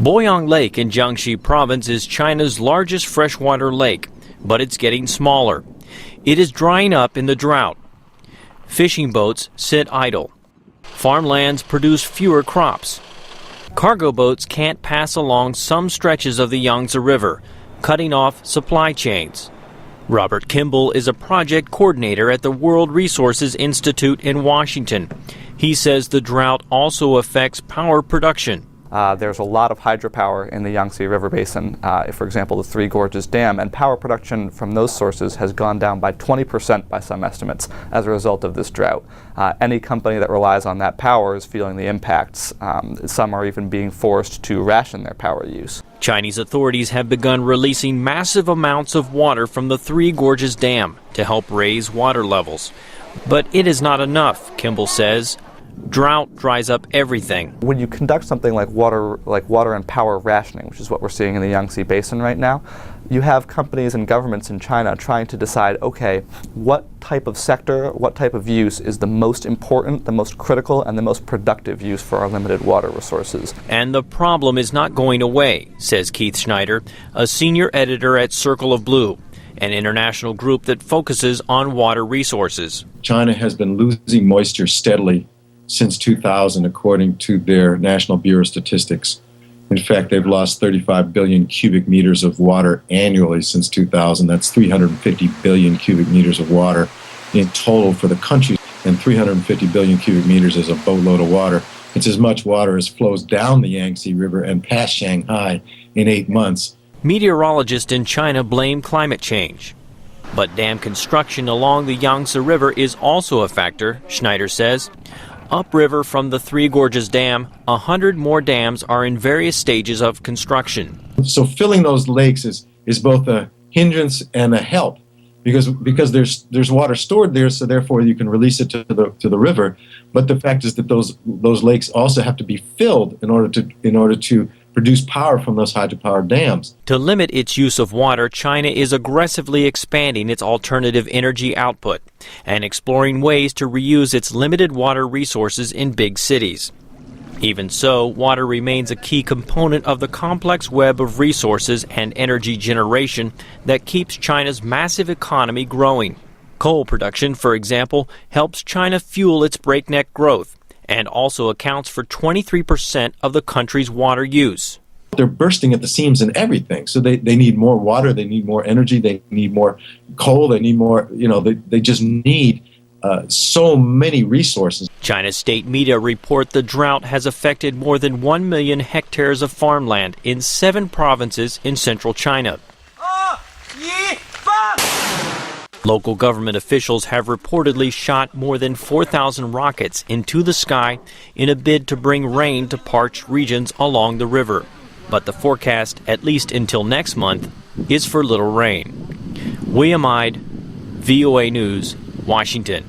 Boyang Lake in Jiangxi Province is China's largest freshwater lake, but it's getting smaller. It is drying up in the drought. Fishing boats sit idle. Farmlands produce fewer crops. Cargo boats can't pass along some stretches of the Yangtze River, cutting off supply chains. Robert Kimball is a project coordinator at the World Resources Institute in Washington. He says the drought also affects power production. There's a lot of hydropower in the Yangtze River basin, for example, the Three Gorges Dam, and power production from those sources has gone down by 20% by some estimates as a result of this drought. Any company that relies on that power is feeling the impacts. Some are even being forced to ration their power use. Chinese authorities have begun releasing massive amounts of water from the Three Gorges Dam to help raise water levels. But it is not enough, Kimball says. Drought dries up everything. When you conduct something like water and power rationing, which is what we're seeing in the Yangtze Basin right now, you have companies and governments in China trying to decide, okay, what type of sector, what type of use is the most important, the most critical, and the most productive use for our limited water resources. And the problem is not going away, says Keith Schneider, a senior editor at Circle of Blue, an international group that focuses on water resources. China has been losing moisture steadily since 2000, according to their National Bureau of Statistics. In fact, they've lost 35 billion cubic meters of water annually since 2000. That's 350 billion cubic meters of water in total for the country, and 350 billion cubic meters is a boatload of water. It's as much water as flows down the Yangtze River and past Shanghai in 8 months. Meteorologists in China blame climate change. But dam construction along the Yangtze River is also a factor, Schneider says. Upriver from the Three Gorges Dam, 100 more dams are in various stages of construction. So filling those lakes is both a hindrance and a help, because there's water stored there, so therefore you can release it to the river. But the fact is that those lakes also have to be filled in order to produce power from those hydropower dams. To limit its use of water, China is aggressively expanding its alternative energy output and exploring ways to reuse its limited water resources in big cities. Even so, water remains a key component of the complex web of resources and energy generation that keeps China's massive economy growing. Coal production, for example, helps China fuel its breakneck growth and also accounts for 23% of the country's water use. They're bursting at the seams in everything. So they need more water, they need more energy, they need more coal, they need more, they just need so many resources. China's state media report the drought has affected more than 1 million hectares of farmland in 7 provinces in central China. Local government officials have reportedly shot more than 4,000 rockets into the sky in a bid to bring rain to parched regions along the river. But the forecast, at least until next month, is for little rain. William Ide, VOA News, Washington.